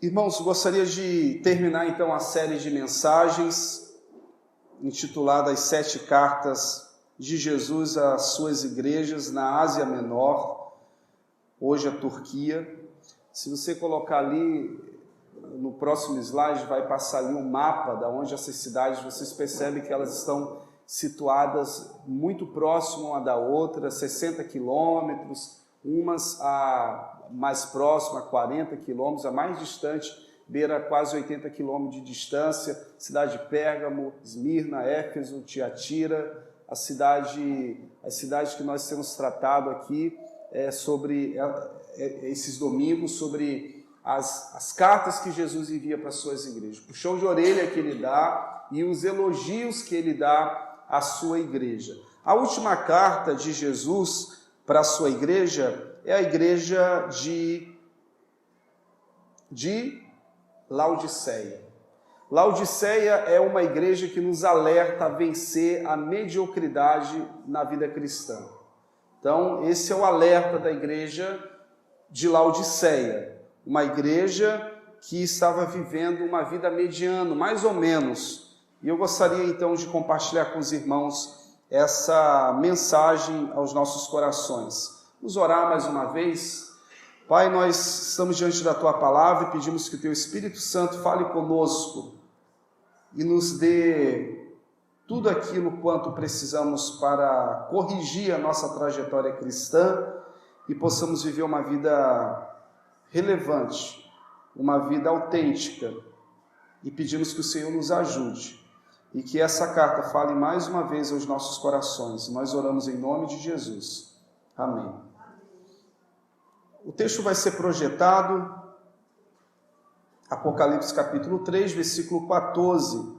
Irmãos, gostaria de terminar então a série de mensagens intitulada As 7 Cartas de Jesus às suas igrejas na Ásia Menor, hoje a Turquia. Se você colocar ali no próximo slide, vai passar ali um mapa de onde essas cidades, vocês percebem que elas estão situadas muito próximo uma da outra, 60 quilômetros, umas mais próxima, 40 quilômetros, a mais distante, beira quase 80 quilômetros de distância, cidade de Pérgamo, Esmirna, Éfeso, Tiatira, as cidades que nós temos tratado aqui sobre esses domingos, sobre as cartas que Jesus envia para as suas igrejas, o puxão de orelha que ele dá e os elogios que ele dá à sua igreja. A última carta de Jesus para a sua igreja é a igreja de Laodiceia. Laodiceia é uma igreja que nos alerta a vencer a mediocridade na vida cristã. Então, esse é o alerta da igreja de Laodiceia, uma igreja que estava vivendo uma vida mediana, mais ou menos. E eu gostaria então de compartilhar com os irmãos essa mensagem aos nossos corações. Vamos orar mais uma vez. Pai, nós estamos diante da Tua Palavra e pedimos que o Teu Espírito Santo fale conosco e nos dê tudo aquilo quanto precisamos para corrigir a nossa trajetória cristã e possamos viver uma vida relevante, uma vida autêntica. E pedimos que o Senhor nos ajude e que essa carta fale mais uma vez aos nossos corações. Nós oramos em nome de Jesus. Amém. O texto vai ser projetado, Apocalipse capítulo 3, versículo 14,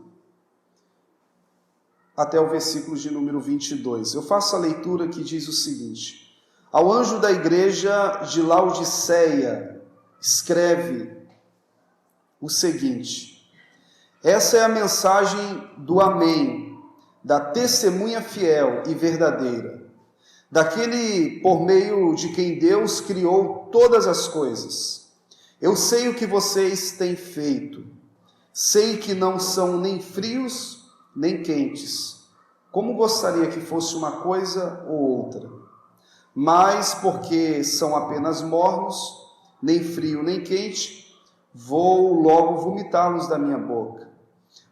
até o versículo de número 22. Eu faço a leitura que diz o seguinte: Ao anjo da igreja de Laodiceia, escreve o seguinte: essa é a mensagem do Amém, da testemunha fiel e verdadeira, daquele por meio de quem Deus criou todas as coisas. Eu sei o que vocês têm feito. Sei que não são nem frios nem quentes. Como gostaria que fosse uma coisa ou outra. Mas porque são apenas mornos, nem frio nem quente, vou logo vomitá-los da minha boca.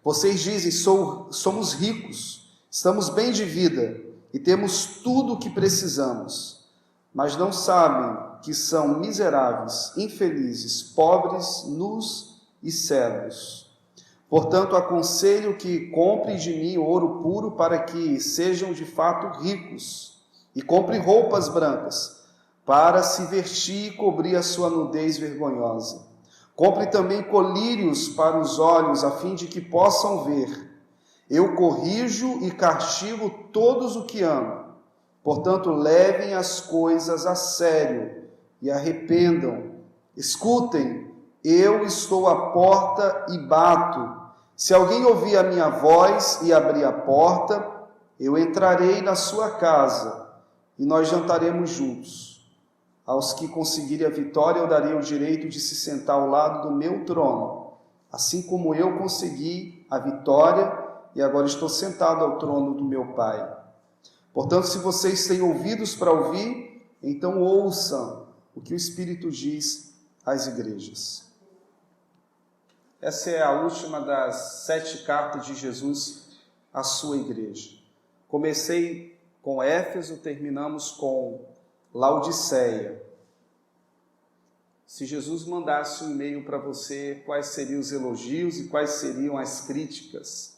Vocês dizem, somos ricos, estamos bem de vida e temos tudo o que precisamos, mas não sabem que são miseráveis, infelizes, pobres, nus e cegos. Portanto, aconselho que comprem de mim ouro puro para que sejam de fato ricos, e comprem roupas brancas para se vestir e cobrir a sua nudez vergonhosa. Compre também colírios para os olhos, a fim de que possam ver. Eu corrijo e castigo todos o que amo. Portanto, levem as coisas a sério e arrependam. Escutem, eu estou à porta e bato. Se alguém ouvir a minha voz e abrir a porta, eu entrarei na sua casa e nós jantaremos juntos. Aos que conseguirem a vitória, eu darei o direito de se sentar ao lado do meu trono, assim como eu consegui a vitória e agora estou sentado ao trono do meu Pai. Portanto, se vocês têm ouvidos para ouvir, então ouçam o que o Espírito diz às igrejas. Essa é a última das 7 cartas de Jesus à sua igreja. Comecei com Éfeso, terminamos com Laodiceia. Se Jesus mandasse um e-mail para você, quais seriam os elogios e quais seriam as críticas?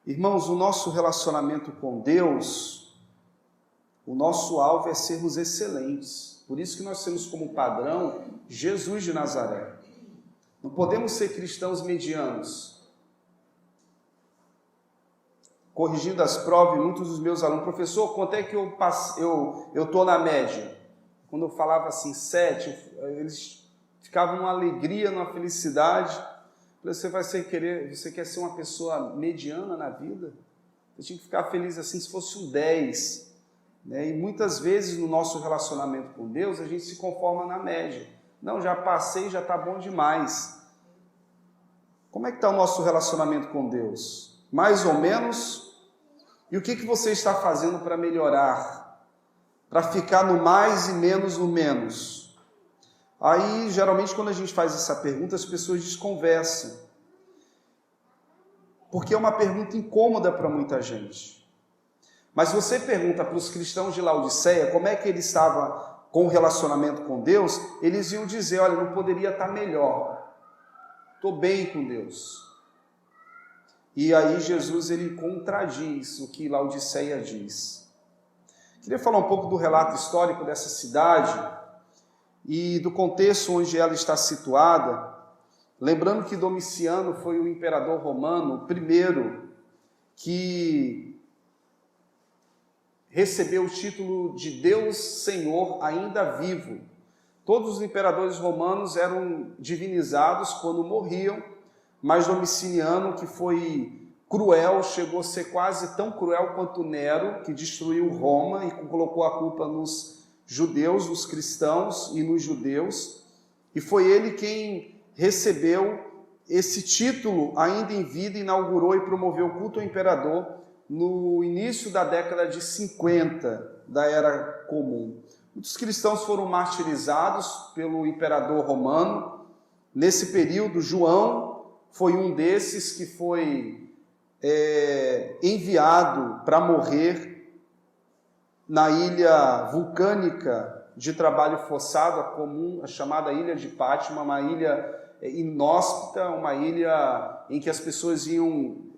Irmãos, o nosso relacionamento com Deus, o nosso alvo é sermos excelentes. Por isso que nós temos como padrão Jesus de Nazaré. Não podemos ser cristãos medianos. Corrigindo as provas, muitos dos meus alunos, professor, quanto é que eu estou na média? Quando eu falava assim, 7, eles ficavam numa alegria, numa felicidade. Você quer ser uma pessoa mediana na vida? Você tinha que ficar feliz assim se fosse um 10. Né? E muitas vezes no nosso relacionamento com Deus, a gente se conforma na média. Não, já passei, já está bom demais. Como é que está o nosso relacionamento com Deus? Mais ou menos? E o que você está fazendo para melhorar? Para ficar no mais e menos no menos? Aí, geralmente, quando a gente faz essa pergunta, as pessoas desconversam. Porque é uma pergunta incômoda para muita gente. Mas se você pergunta para os cristãos de Laodiceia como é que ele estava com o relacionamento com Deus, eles iam dizer, olha, não poderia estar melhor. Estou bem com Deus. E aí Jesus ele contradiz o que Laodiceia diz. Queria falar um pouco do relato histórico dessa cidade e do contexto onde ela está situada, lembrando que Domiciano foi o imperador romano, o primeiro que recebeu o título de Deus Senhor ainda vivo. Todos os imperadores romanos eram divinizados quando morriam, mas Domiciano, que foi cruel, chegou a ser quase tão cruel quanto Nero, que destruiu Roma e colocou a culpa nos judeus, nos cristãos e nos judeus, e foi ele quem recebeu esse título ainda em vida, inaugurou e promoveu o culto ao imperador no início da década de 50 da Era Comum. Muitos cristãos foram martirizados pelo imperador romano. Nesse período, João foi um desses que foi enviado para morrer na ilha vulcânica de trabalho forçado, a chamada Ilha de Pátmos, uma ilha inóspita, uma ilha em que as pessoas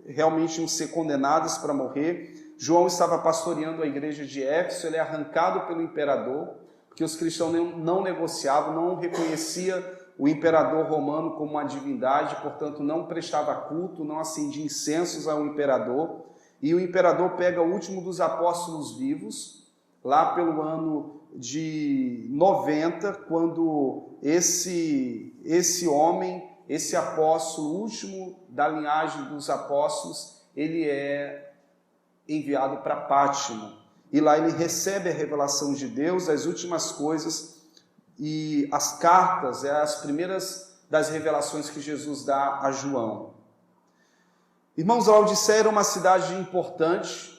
realmente iam ser condenadas para morrer. João estava pastoreando a igreja de Éfeso, ele é arrancado pelo imperador, porque os cristãos não negociavam, não reconheciam o imperador romano como uma divindade, portanto não prestava culto, não acendia incensos ao imperador, e o imperador pega o último dos apóstolos vivos, lá pelo ano de 90, quando esse homem, esse apóstolo, último da linhagem dos apóstolos, ele é enviado para Pátmos. E lá ele recebe a revelação de Deus, as últimas coisas, e as cartas, as primeiras das revelações que Jesus dá a João. Irmãos, Laodiceia era uma cidade importante,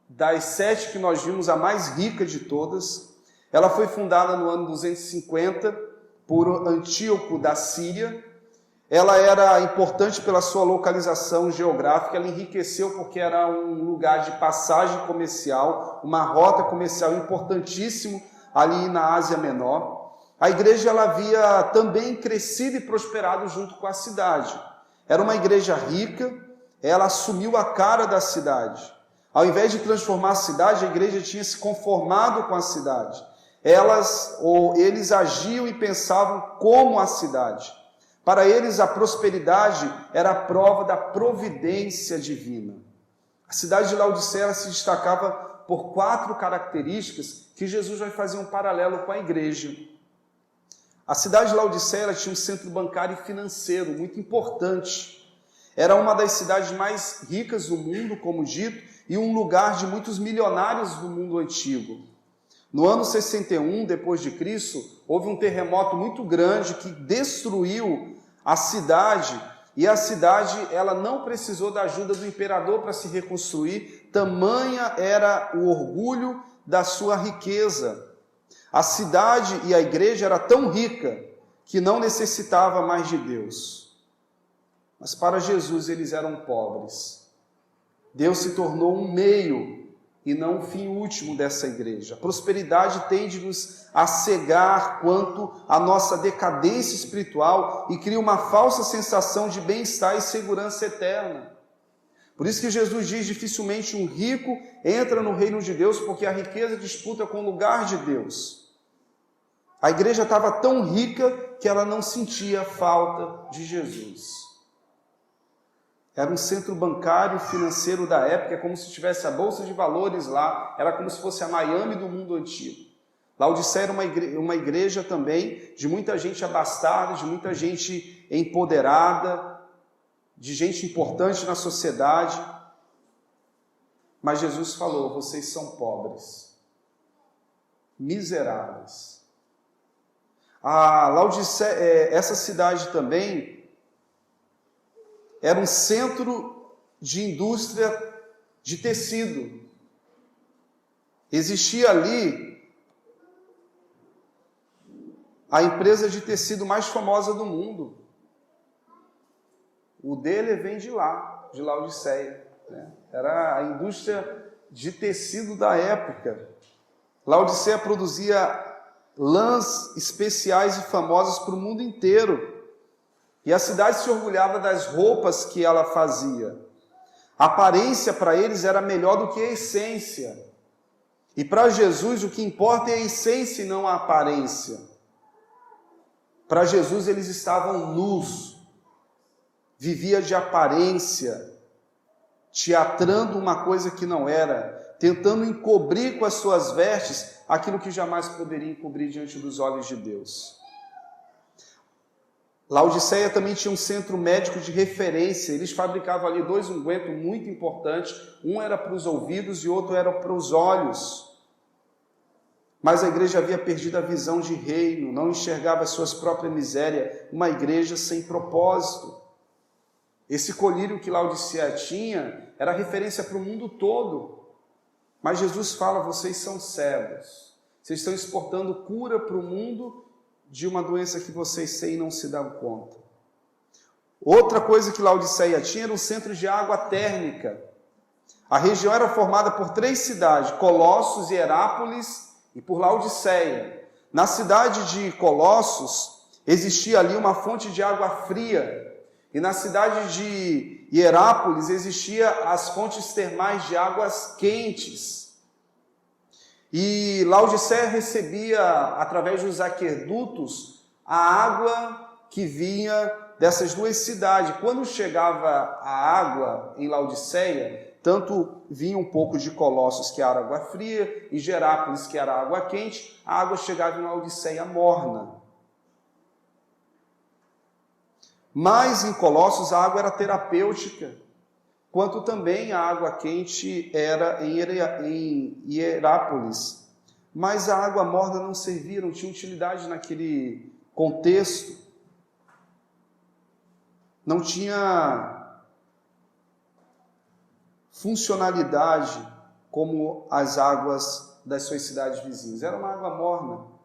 das 7 que nós vimos, a mais rica de todas. Ela foi fundada no ano 250 por Antíoco da Síria. Ela era importante pela sua localização geográfica, ela enriqueceu porque era um lugar de passagem comercial, uma rota comercial importantíssimo ali na Ásia Menor. A igreja ela havia também crescido e prosperado junto com a cidade. Era uma igreja rica, ela assumiu a cara da cidade. Ao invés de transformar a cidade, a igreja tinha se conformado com a cidade. Eles agiam e pensavam como a cidade. Para eles, a prosperidade era a prova da providência divina. A cidade de Laodiceia se destacava por 4 características que Jesus vai fazer um paralelo com a igreja. A cidade de Laodiceia tinha um centro bancário e financeiro muito importante. Era uma das cidades mais ricas do mundo, como dito, e um lugar de muitos milionários do mundo antigo. No ano 61 depois de Cristo, houve um terremoto muito grande que destruiu a cidade, e a cidade ela não precisou da ajuda do imperador para se reconstruir, tamanha era o orgulho da sua riqueza. A cidade e a igreja era tão rica que não necessitava mais de Deus. Mas para Jesus eles eram pobres. Deus se tornou um meio e não o fim último dessa igreja. A prosperidade tende-nos a cegar quanto à nossa decadência espiritual e cria uma falsa sensação de bem-estar e segurança eterna. Por isso que Jesus diz, dificilmente um rico entra no reino de Deus, porque a riqueza disputa com o lugar de Deus. A igreja estava tão rica que ela não sentia falta de Jesus. Era um centro bancário financeiro da época, é como se tivesse a Bolsa de Valores lá, era como se fosse a Miami do mundo antigo. Laodiceia era uma igreja também de muita gente abastada, de muita gente empoderada, de gente importante na sociedade. Mas Jesus falou, vocês são pobres, miseráveis. A Laodiceia, essa cidade também era um centro de indústria de tecido. Existia ali a empresa de tecido mais famosa do mundo. O dele vem de lá, de Laodiceia, né? Era a indústria de tecido da época. Laodiceia produzia lãs especiais e famosas para o mundo inteiro. E a cidade se orgulhava das roupas que ela fazia. A aparência para eles era melhor do que a essência. E para Jesus o que importa é a essência e não a aparência. Para Jesus eles estavam nus, vivia de aparência, teatrando uma coisa que não era, tentando encobrir com as suas vestes aquilo que jamais poderia encobrir diante dos olhos de Deus. Laodiceia também tinha um centro médico de referência. Eles fabricavam ali 2 ungüentos muito importantes. Um era para os ouvidos e outro era para os olhos. Mas a igreja havia perdido a visão de reino, não enxergava as suas próprias misérias, uma igreja sem propósito. Esse colírio que Laodiceia tinha era referência para o mundo todo. Mas Jesus fala, vocês são cegos. Vocês estão exportando cura para o mundo de uma doença que vocês têm e não se dão conta. Outra coisa que Laodiceia tinha era um centro de água térmica. A região era formada por 3 cidades, Colossos, Hierápolis e por Laodiceia. Na cidade de Colossos existia ali uma fonte de água fria. E na cidade de Hierápolis existia as fontes termais de águas quentes. E Laodiceia recebia, através dos aquedutos, a água que vinha dessas 2 cidades. Quando chegava a água em Laodiceia, tanto vinha um pouco de Colossos, que era água fria, e de Hierápolis, que era água quente, a água chegava em Laodiceia morna. Mas em Colossos a água era terapêutica, quanto também a água quente era em Hierápolis. Mas a água morna não servia, não tinha utilidade naquele contexto. Não tinha funcionalidade como as águas das suas cidades vizinhas. Era uma água morna.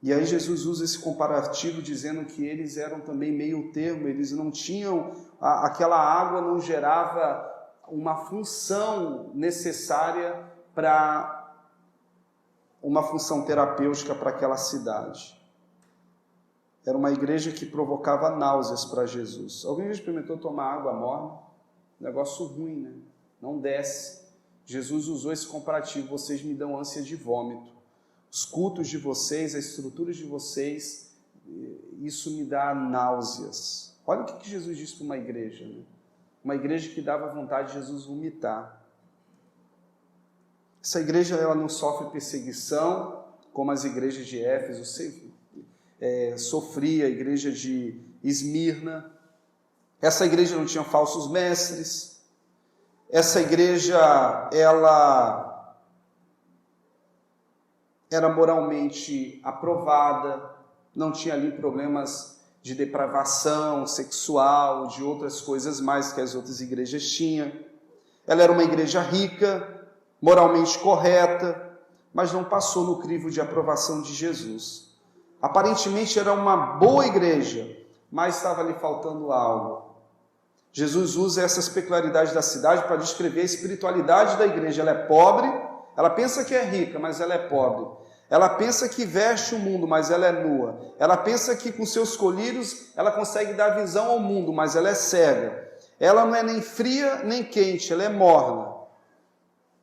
E aí Jesus usa esse comparativo dizendo que eles eram também meio termo, eles não tinham, aquela água não gerava uma função necessária para uma função terapêutica para aquela cidade. Era uma igreja que provocava náuseas para Jesus. Alguém já experimentou tomar água morna? Negócio ruim, né? Não desce. Jesus usou esse comparativo, vocês me dão ânsia de vômito. Os cultos de vocês, as estruturas de vocês, isso me dá náuseas. Olha o que Jesus disse para uma igreja, né? Uma igreja que dava vontade de Jesus vomitar. Essa igreja ela não sofre perseguição, como as igrejas de Éfeso sofria, a igreja de Esmirna. Essa igreja não tinha falsos mestres. Essa igreja, ela era moralmente aprovada, não tinha ali problemas de depravação sexual, de outras coisas mais que as outras igrejas tinham. Ela era uma igreja rica, moralmente correta, mas não passou no crivo de aprovação de Jesus. Aparentemente era uma boa igreja, mas estava lhe faltando algo. Jesus usa essas peculiaridades da cidade para descrever a espiritualidade da igreja. Ela é pobre, ela pensa que é rica, mas ela é pobre. Ela pensa que veste o mundo, mas ela é nua. Ela pensa que com seus colírios ela consegue dar visão ao mundo, mas ela é cega. Ela não é nem fria nem quente, ela é morna.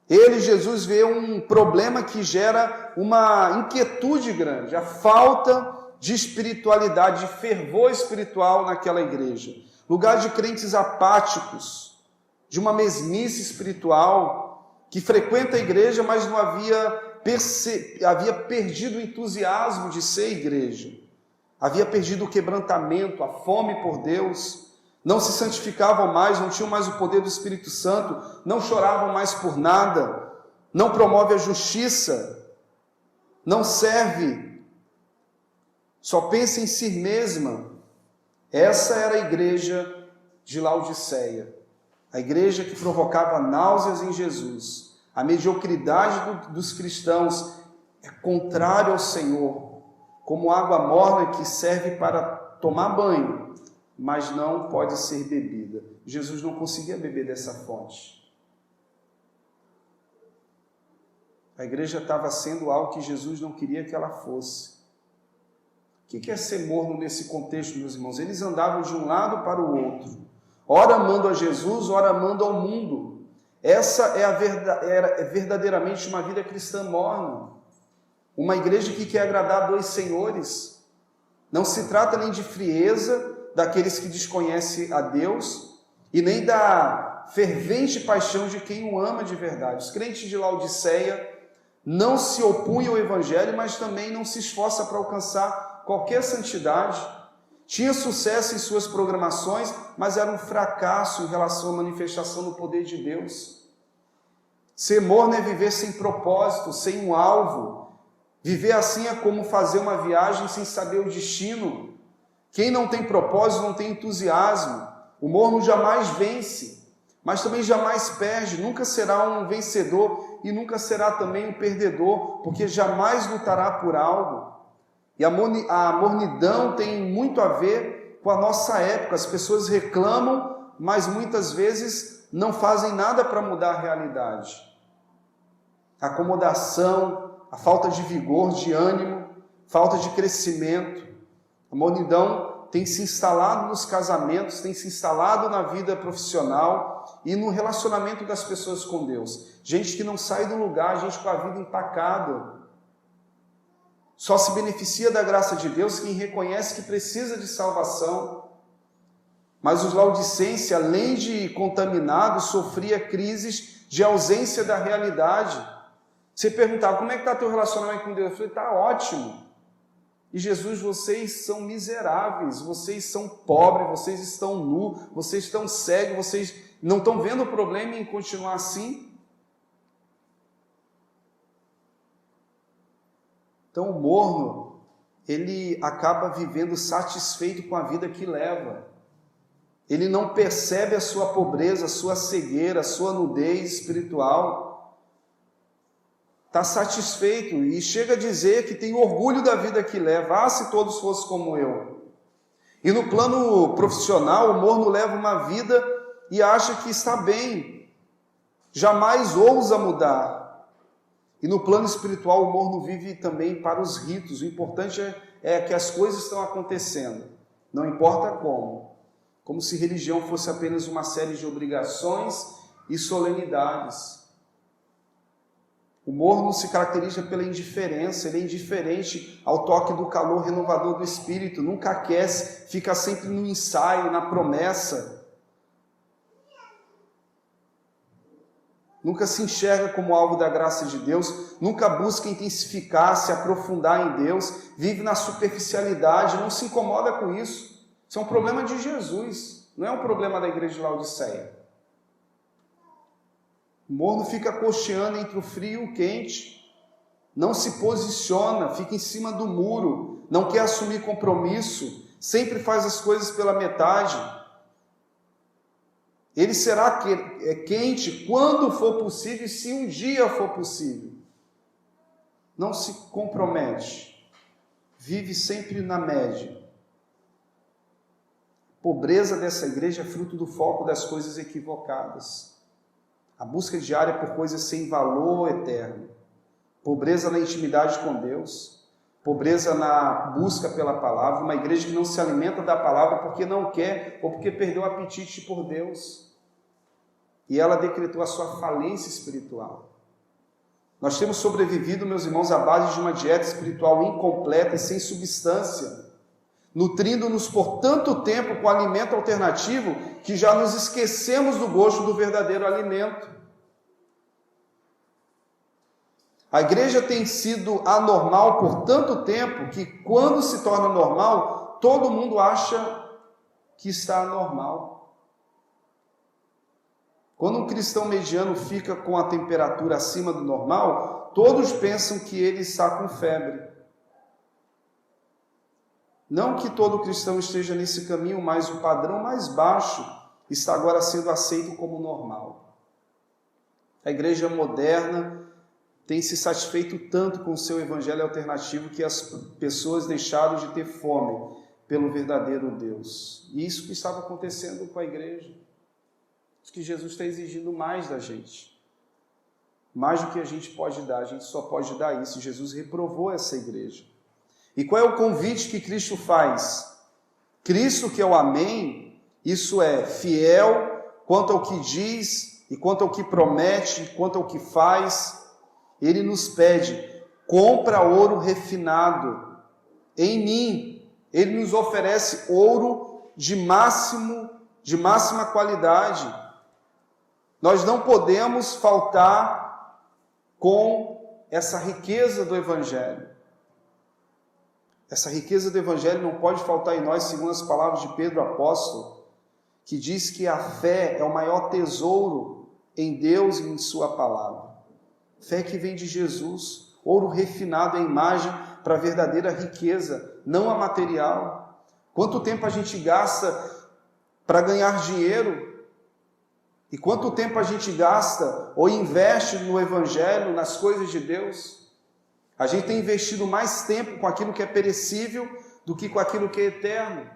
Ele, Jesus, vê um problema que gera uma inquietude grande, a falta de espiritualidade, de fervor espiritual naquela igreja. Lugar de crentes apáticos, de uma mesmice espiritual, que frequenta a igreja, mas não havia perdido o entusiasmo de ser igreja, havia perdido o quebrantamento, a fome por Deus, não se santificavam mais, não tinham mais o poder do Espírito Santo, não choravam mais por nada, não promove a justiça, não serve só pensa em si mesma. Essa era a igreja de Laodiceia, a igreja que provocava náuseas em Jesus. A mediocridade dos cristãos é contrário ao Senhor, como água morna que serve para tomar banho, mas não pode ser bebida. Jesus não conseguia beber dessa fonte. A igreja estava sendo algo que Jesus não queria que ela fosse. O que é ser morno nesse contexto, meus irmãos? Eles andavam de um lado para o outro, ora amando a Jesus, ora amando ao mundo. Essa é verdadeiramente uma vida cristã morna. Uma igreja que quer agradar dois senhores. Não se trata nem de frieza daqueles que desconhecem a Deus e nem da fervente paixão de quem o ama de verdade. Os crentes de Laodiceia não se opunham ao Evangelho, mas também não se esforça para alcançar qualquer santidade. Tinha sucesso em suas programações, mas era um fracasso em relação à manifestação do poder de Deus. Ser morno é viver sem propósito, sem um alvo. Viver assim é como fazer uma viagem sem saber o destino. Quem não tem propósito não tem entusiasmo. O morno jamais vence, mas também jamais perde. Nunca será um vencedor e nunca será também um perdedor, porque jamais lutará por algo. E a mornidão tem muito a ver com a nossa época. As pessoas reclamam, mas muitas vezes não fazem nada para mudar a realidade. A acomodação, a falta de vigor, de ânimo, falta de crescimento. A mornidão tem se instalado nos casamentos, tem se instalado na vida profissional e no relacionamento das pessoas com Deus. Gente que não sai do lugar, gente com a vida empacada. Só se beneficia da graça de Deus quem reconhece que precisa de salvação. Mas os laodicenses, além de contaminados, sofria crises de ausência da realidade. Você perguntava, como é que está teu relacionamento com Deus? Eu falei, está ótimo. E Jesus, vocês são miseráveis, vocês são pobres, vocês estão nus, vocês estão cegos, vocês não estão vendo o problema em continuar assim? Então o morno, ele acaba vivendo satisfeito com a vida que leva. Ele não percebe a sua pobreza, a sua cegueira, a sua nudez espiritual. Está satisfeito e chega a dizer que tem orgulho da vida que leva. Ah, se todos fossem como eu. E no plano profissional, o morno leva uma vida e acha que está bem. Jamais ousa mudar. E no plano espiritual, o morno vive também para os ritos. O importante é que as coisas estão acontecendo. Não importa como. Como se religião fosse apenas uma série de obrigações e solenidades. O morno se caracteriza pela indiferença, ele é indiferente ao toque do calor renovador do Espírito, nunca aquece, fica sempre no ensaio, na promessa. Nunca se enxerga como alvo da graça de Deus, nunca busca intensificar, se aprofundar em Deus, vive na superficialidade, não se incomoda com isso. Isso é um problema de Jesus, não é um problema da igreja de Laodiceia. O morno fica cocheando entre o frio e o quente, não se posiciona, fica em cima do muro, não quer assumir compromisso, sempre faz as coisas pela metade. Ele será quente quando for possível e se um dia for possível. Não se compromete, vive sempre na média. A pobreza dessa igreja é fruto do foco das coisas equivocadas. A busca diária por coisas sem valor eterno. Pobreza na intimidade com Deus. Pobreza na busca pela palavra. Uma igreja que não se alimenta da palavra porque não quer ou porque perdeu o apetite por Deus. E ela decretou a sua falência espiritual. Nós temos sobrevivido, meus irmãos, à base de uma dieta espiritual incompleta e sem substância, nutrindo-nos por tanto tempo com alimento alternativo que já nos esquecemos do gosto do verdadeiro alimento. A igreja tem sido anormal por tanto tempo que quando se torna normal, todo mundo acha que está anormal. Quando um cristão mediano fica com a temperatura acima do normal, todos pensam que ele está com febre. Não que todo cristão esteja nesse caminho, mas o padrão mais baixo está agora sendo aceito como normal. A igreja moderna tem se satisfeito tanto com o seu evangelho alternativo que as pessoas deixaram de ter fome pelo verdadeiro Deus. E isso que estava acontecendo com a igreja. Isso que Jesus está exigindo mais da gente. Mais do que a gente pode dar, a gente só pode dar isso. Jesus reprovou essa igreja. E qual é o convite que Cristo faz? Cristo, que é o Amém, isso é fiel quanto ao que diz, e quanto ao que promete, quanto ao que faz. Ele nos pede, compra ouro refinado em mim. Ele nos oferece ouro de máxima qualidade. Nós não podemos faltar com essa riqueza do Evangelho. Essa riqueza do Evangelho não pode faltar em nós, segundo as palavras de Pedro apóstolo, que diz que a fé é o maior tesouro em Deus e em sua palavra. Fé que vem de Jesus, ouro refinado é a imagem para a verdadeira riqueza, não a material. Quanto tempo a gente gasta para ganhar dinheiro? E quanto tempo a gente gasta ou investe no Evangelho, nas coisas de Deus? A gente tem investido mais tempo com aquilo que é perecível do que com aquilo que é eterno.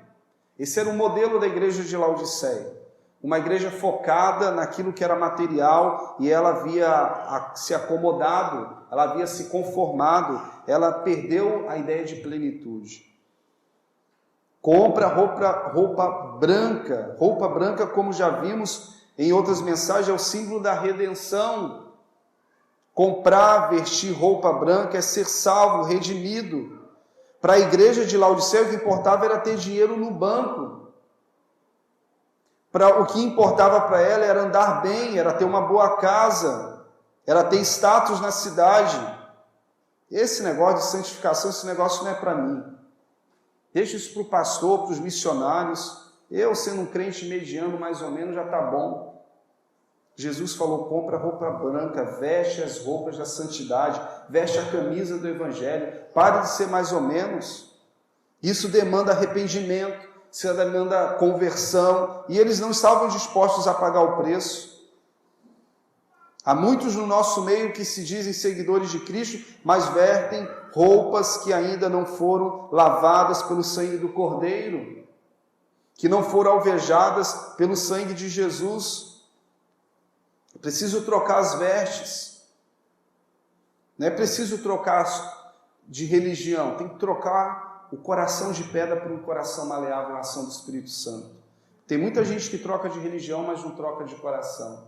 Esse era o modelo da igreja de Laodiceia. Uma igreja focada naquilo que era material e ela havia se acomodado, ela havia se conformado, ela perdeu a ideia de plenitude. Compra roupa branca, como já vimos em outras mensagens, é o símbolo da redenção. Comprar, vestir roupa branca é ser salvo, redimido. Para a igreja de Laodiceia, o que importava era ter dinheiro no banco. O que importava para ela era andar bem, era ter uma boa casa, era ter status na cidade. Esse negócio de santificação, esse negócio não é para mim. Deixa isso para o pastor, para os missionários. Eu, sendo um crente mediano, mais ou menos, já está bom. Jesus falou, compra roupa branca, veste as roupas da santidade, veste a camisa do Evangelho, pare de ser mais ou menos. Isso demanda arrependimento, isso demanda conversão, e eles não estavam dispostos a pagar o preço. Há muitos no nosso meio que se dizem seguidores de Cristo, mas vertem roupas que ainda não foram lavadas pelo sangue do Cordeiro, que não foram alvejadas pelo sangue de Jesus. É preciso trocar as vestes. Não é preciso trocar de religião, tem que trocar o coração de pedra por um coração maleável na ação do Espírito Santo. Tem muita gente que troca de religião, mas não troca de coração.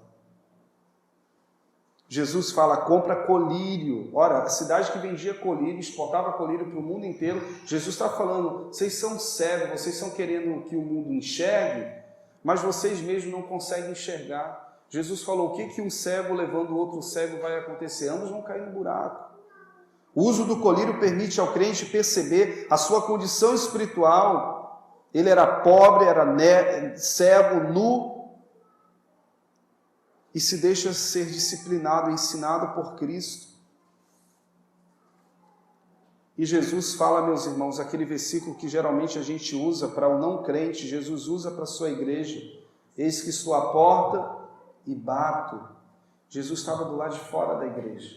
Jesus fala, compra colírio. Ora, a cidade que vendia colírio, exportava colírio para o mundo inteiro. Jesus está falando, vocês são cegos, vocês estão querendo que o mundo enxergue, mas vocês mesmos não conseguem enxergar. Jesus falou, o que um cego levando o outro cego vai acontecer? Ambos vão cair no buraco. O uso do colírio permite ao crente perceber a sua condição espiritual. Ele era pobre, era cego, nu, e se deixa ser disciplinado, ensinado por Cristo. E Jesus fala, meus irmãos, aquele versículo que geralmente a gente usa para o não crente, Jesus usa para a sua igreja. Eis que estou à porta e bato. Jesus estava do lado de fora da igreja.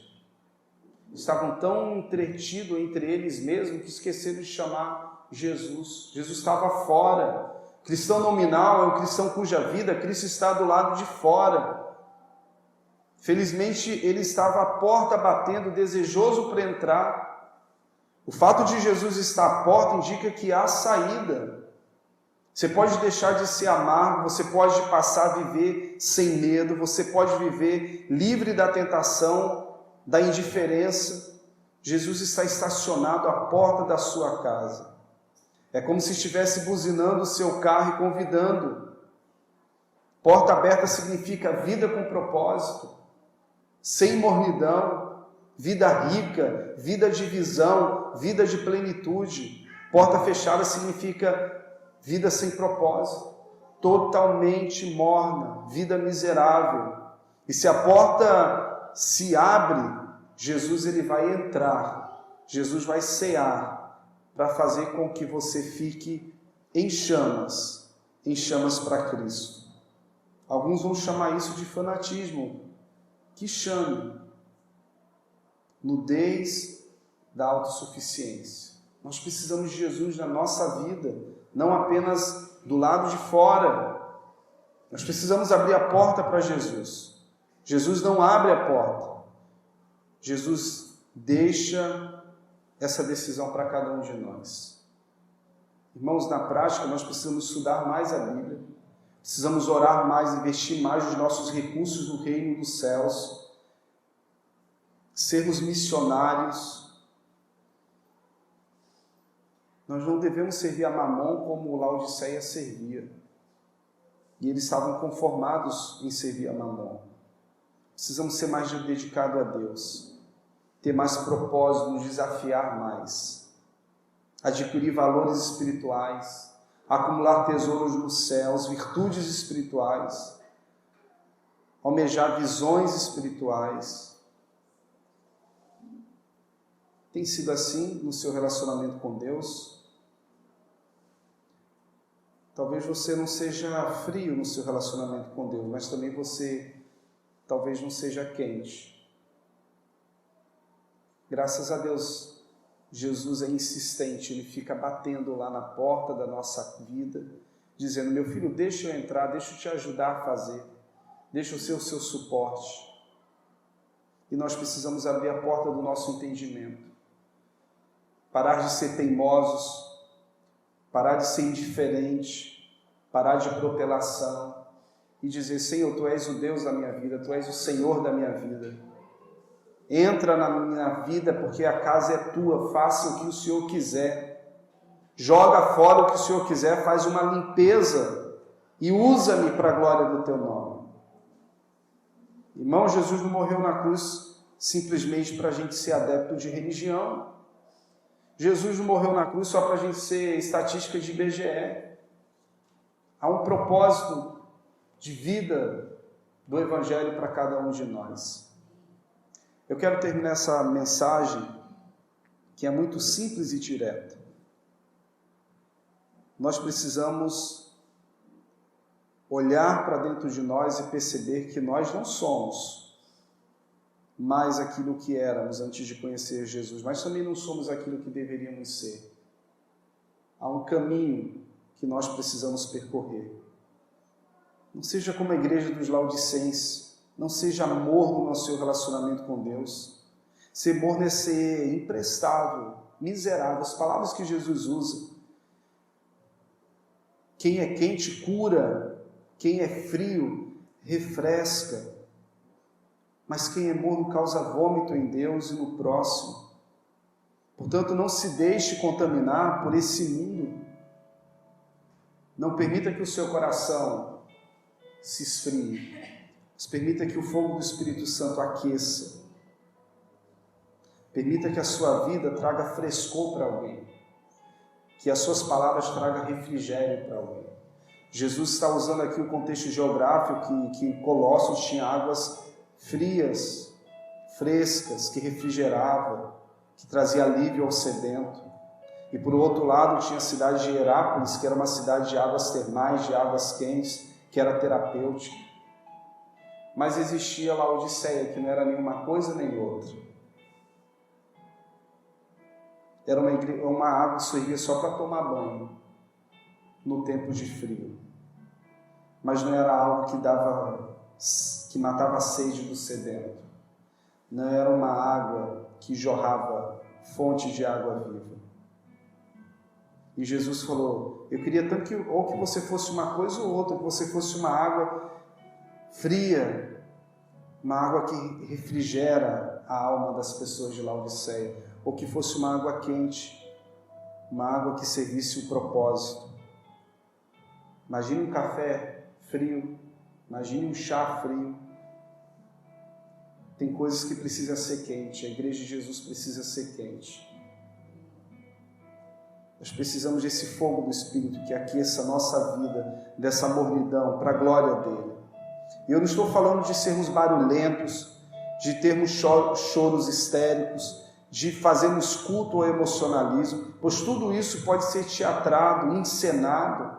Estavam tão entretidos entre eles mesmos que esqueceram de chamar Jesus. Jesus estava fora. Cristão nominal é o cristão cuja vida Cristo está do lado de fora. Felizmente, ele estava à porta batendo, desejoso para entrar. O fato de Jesus estar à porta indica que há saída. Você pode deixar de ser amargo, você pode passar a viver sem medo, você pode viver livre da tentação, da indiferença. Jesus está estacionado à porta da sua casa. É como se estivesse buzinando o seu carro e convidando. Porta aberta significa vida com propósito, sem mornidão, vida rica, vida de visão, vida de plenitude. Porta fechada significa vida sem propósito, totalmente morna, vida miserável. E se a porta se abre, Jesus ele vai entrar, Jesus vai cear, para fazer com que você fique em chamas para Cristo. Alguns vão chamar isso de fanatismo. Que chame. Nudez da autossuficiência. Nós precisamos de Jesus na nossa vida, não apenas do lado de fora. Nós precisamos abrir a porta para Jesus. Jesus não abre a porta. Jesus deixa essa decisão para cada um de nós. Irmãos, na prática, nós precisamos estudar mais a Bíblia, precisamos orar mais, investir mais os nossos recursos no reino dos céus, sermos missionários. Nós não devemos servir a Mamon como Laodiceia servia. E eles estavam conformados em servir a Mamon. Precisamos ser mais dedicados a Deus, ter mais propósito, nos desafiar mais, adquirir valores espirituais, acumular tesouros nos céus, virtudes espirituais, almejar visões espirituais. Tem sido assim no seu relacionamento com Deus? Talvez você não seja frio no seu relacionamento com Deus, mas também você talvez não seja quente. Graças a Deus, Jesus é insistente, Ele fica batendo lá na porta da nossa vida, dizendo: meu filho, deixa eu entrar, deixa eu te ajudar a fazer, deixa eu ser o seu suporte. E nós precisamos abrir a porta do nosso entendimento, parar de ser teimosos, parar de ser indiferente, parar de protelação e dizer: Senhor, Tu és o Deus da minha vida, Tu és o Senhor da minha vida. Entra na minha vida porque a casa é Tua, faça o que o Senhor quiser. Joga fora o que o Senhor quiser, faz uma limpeza e usa-me para a glória do Teu nome. Irmão, Jesus não morreu na cruz simplesmente para a gente ser adepto de religião. Jesus não morreu na cruz só para a gente ser estatística de IBGE. Há um propósito de vida do Evangelho para cada um de nós. Eu quero terminar essa mensagem, que é muito simples e direta. Nós precisamos olhar para dentro de nós e perceber que nós não somos mais aquilo que éramos antes de conhecer Jesus, mas também não somos aquilo que deveríamos ser. Há um caminho que nós precisamos percorrer. Não seja como a igreja dos Laodicenses, não seja morno no seu relacionamento com Deus. Ser morno é ser imprestável, miserável, as palavras que Jesus usa. Quem é quente cura, quem é frio refresca. Mas quem é morno causa vômito em Deus e no próximo. Portanto, não se deixe contaminar por esse mundo. Não permita que o seu coração se esfrie. Mas permita que o fogo do Espírito Santo aqueça. Permita que a sua vida traga frescor para alguém. Que as suas palavras tragam refrigério para alguém. Jesus está usando aqui o contexto geográfico que Colossos tinha águas frias, frescas, que refrigerava, que trazia alívio ao sedento. E por outro lado tinha a cidade de Herápolis, que era uma cidade de águas termais, de águas quentes, que era terapêutica. Mas existia Laodiceia, que não era nenhuma coisa nem outra. Era uma água que servia só para tomar banho, no tempo de frio. Mas não era algo que matava a sede do sedento. Não era uma água que jorrava fonte de água viva. E Jesus falou: eu queria tanto que você fosse uma coisa ou outra, que você fosse uma água fria, uma água que refrigera a alma das pessoas de Laodiceia, ou que fosse uma água quente, uma água que servisse um propósito. Imagine um café frio, imagine um chá frio. Tem coisas que precisam ser quentes, a igreja de Jesus precisa ser quente. Nós precisamos desse fogo do Espírito que aqueça a nossa vida, dessa mornidão, para a glória dele. E eu não estou falando de sermos barulhentos, de termos choros histéricos, de fazermos culto ou emocionalismo, pois tudo isso pode ser teatrado, encenado,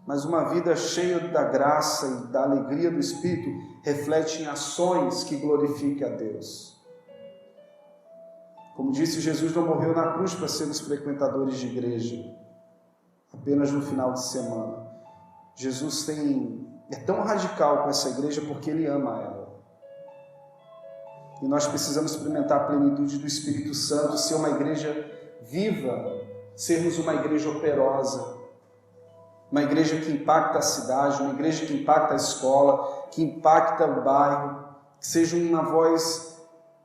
mas uma vida cheia da graça e da alegria do Espírito reflete em ações que glorifiquem a Deus. Como disse, Jesus não morreu na cruz para sermos frequentadores de igreja, apenas no final de semana. Jesus é tão radical com essa igreja porque Ele ama ela. E nós precisamos experimentar a plenitude do Espírito Santo, ser uma igreja viva, sermos uma igreja operosa, uma igreja que impacta a cidade, uma igreja que impacta a escola, que impacta o bairro, que seja uma voz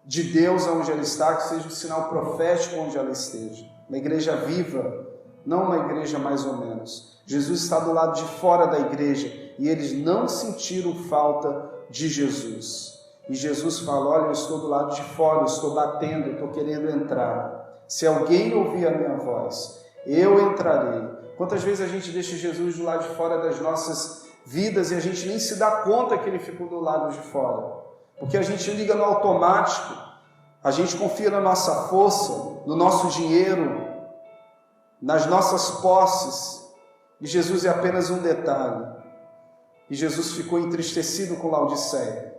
de Deus onde ela está, que seja um sinal profético onde ela esteja. Uma igreja viva, não uma igreja mais ou menos. Jesus está do lado de fora da igreja e eles não sentiram falta de Jesus. E Jesus fala, olha, eu estou do lado de fora, eu estou batendo, eu estou querendo entrar. Se alguém ouvir a minha voz, eu entrarei. Quantas vezes a gente deixa Jesus do lado de fora das nossas vidas e a gente nem se dá conta que Ele ficou do lado de fora? Porque a gente liga no automático, a gente confia na nossa força, no nosso dinheiro, nas nossas posses, e Jesus é apenas um detalhe. E Jesus ficou entristecido com Laodiceia,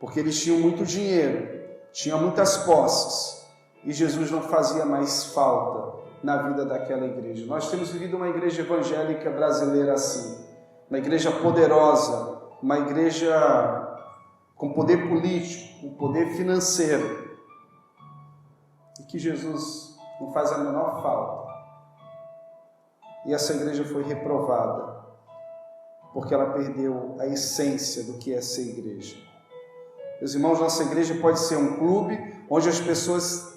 porque eles tinham muito dinheiro, tinham muitas posses, e Jesus não fazia mais falta na vida daquela igreja. Nós temos vivido uma igreja evangélica brasileira assim, uma igreja poderosa, uma igreja com poder político, com poder financeiro, e que Jesus não faz a menor falta. E essa igreja foi reprovada, porque ela perdeu a essência do que é ser igreja. Meus irmãos, nossa igreja pode ser um clube onde as pessoas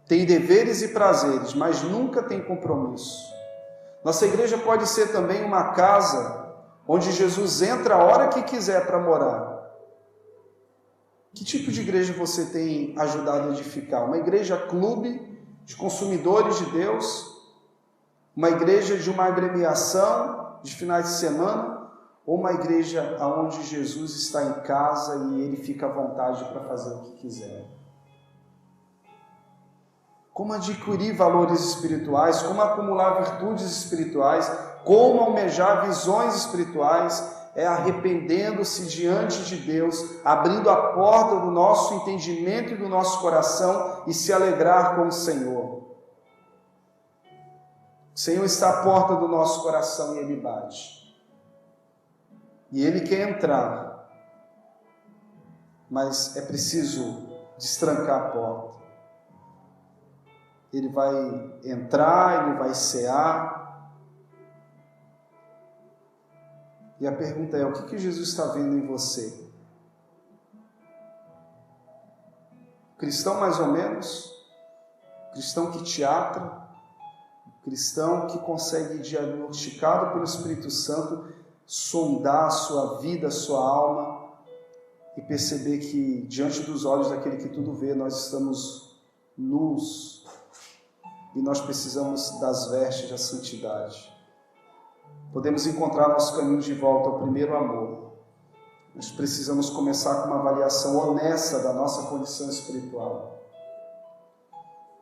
têm deveres e prazeres, mas nunca têm compromisso. Nossa igreja pode ser também uma casa onde Jesus entra a hora que quiser para morar. Que tipo de igreja você tem ajudado a edificar? Uma igreja clube de consumidores de Deus? Uma igreja de uma agremiação de finais de semana? Ou uma igreja onde Jesus está em casa e Ele fica à vontade para fazer o que quiser? Como adquirir valores espirituais, como acumular virtudes espirituais, como almejar visões espirituais, é arrependendo-se diante de Deus, abrindo a porta do nosso entendimento e do nosso coração e se alegrar com o Senhor. O Senhor está à porta do nosso coração e Ele bate. E Ele quer entrar, mas é preciso destrancar a porta. Ele vai entrar, Ele vai cear. E a pergunta é, o que Jesus está vendo em você? Cristão mais ou menos? Cristão que teatra? Cristão que consegue, diagnosticado pelo Espírito Santo, sondar a sua vida, a sua alma e perceber que, diante dos olhos daquele que tudo vê, nós estamos nus e nós precisamos das vestes da santidade. Podemos encontrar nosso caminho de volta ao primeiro amor. Nós precisamos começar com uma avaliação honesta da nossa condição espiritual.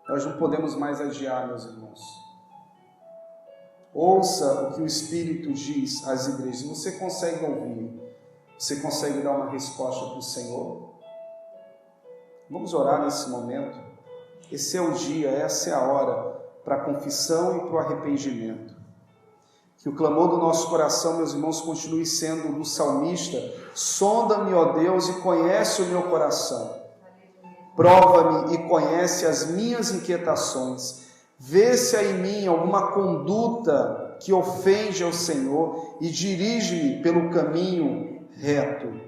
Nós não podemos mais adiar, meus irmãos. Ouça o que o Espírito diz às igrejas. Você consegue ouvir? Você consegue dar uma resposta para o Senhor? Vamos orar nesse momento. Esse é o dia, essa é a hora para a confissão e para o arrependimento. Que o clamor do nosso coração, meus irmãos, continue sendo do salmista: sonda-me, ó Deus, e conhece o meu coração. Prova-me e conhece as minhas inquietações. Vê se há em mim alguma conduta que ofende ao Senhor e dirige-me pelo caminho reto.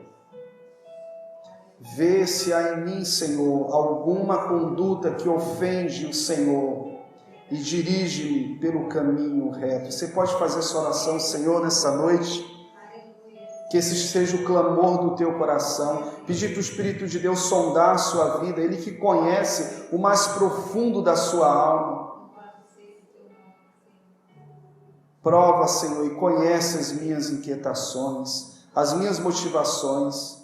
Vê se há em mim, Senhor, alguma conduta que ofende o Senhor e dirige-me pelo caminho reto. Você pode fazer essa oração, Senhor, nessa noite? Que esse seja o clamor do teu coração. Pedir para o Espírito de Deus sondar a sua vida, Ele que conhece o mais profundo da sua alma. Prova, Senhor, e conhece as minhas inquietações, as minhas motivações.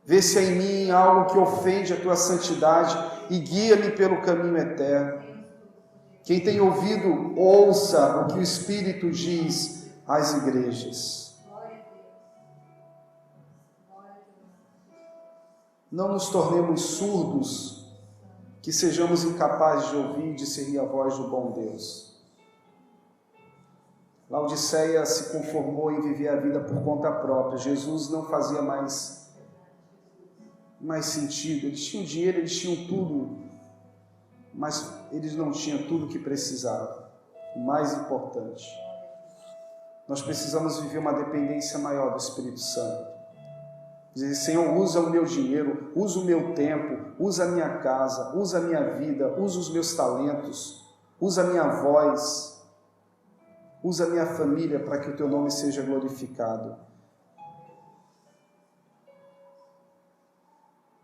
Vê se há em mim algo que ofende a tua santidade e guia-me pelo caminho eterno. Quem tem ouvido, ouça o que o Espírito diz às igrejas. Não nos tornemos surdos, que sejamos incapazes de ouvir e discernir a voz do bom Deus. Laodiceia se conformou em viver a vida por conta própria. Jesus não fazia mais sentido. Eles tinham dinheiro, eles tinham tudo, mas eles não tinham tudo o que precisavam. O mais importante, nós precisamos viver uma dependência maior do Espírito Santo. Dizer: Senhor, usa o meu dinheiro, usa o meu tempo, usa a minha casa, usa a minha vida, usa os meus talentos, usa a minha voz, usa a minha família para que o teu nome seja glorificado.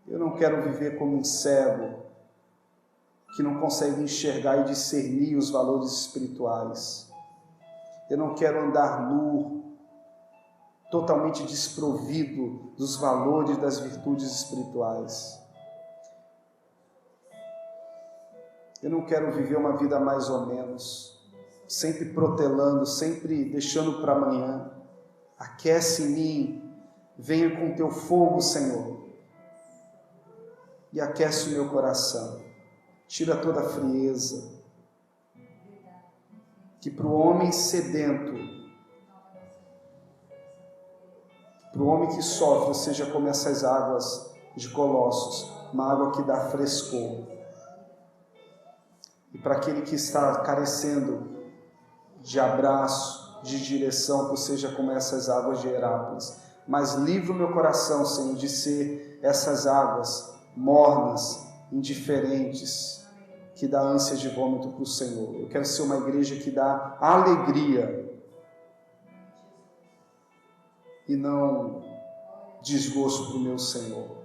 Eu não quero viver como um cego que não consegue enxergar e discernir os valores espirituais. Eu não quero andar nu, totalmente desprovido dos valores das virtudes espirituais. Eu não quero viver uma vida mais ou menos, sempre protelando, sempre deixando para amanhã. Aquece em mim, venha com teu fogo, Senhor, e aquece o meu coração. Tira toda a frieza, que para o homem sedento, para o homem que sofre, seja como essas águas de Colossos, uma água que dá frescor. E para aquele que está carecendo de abraço, de direção, que seja como essas águas de Herápolis. Mas livra o meu coração, Senhor, de ser essas águas mornas, indiferentes, que dá ânsia de vômito para o Senhor. Eu quero ser uma igreja que dá alegria e não desgosto para o meu Senhor.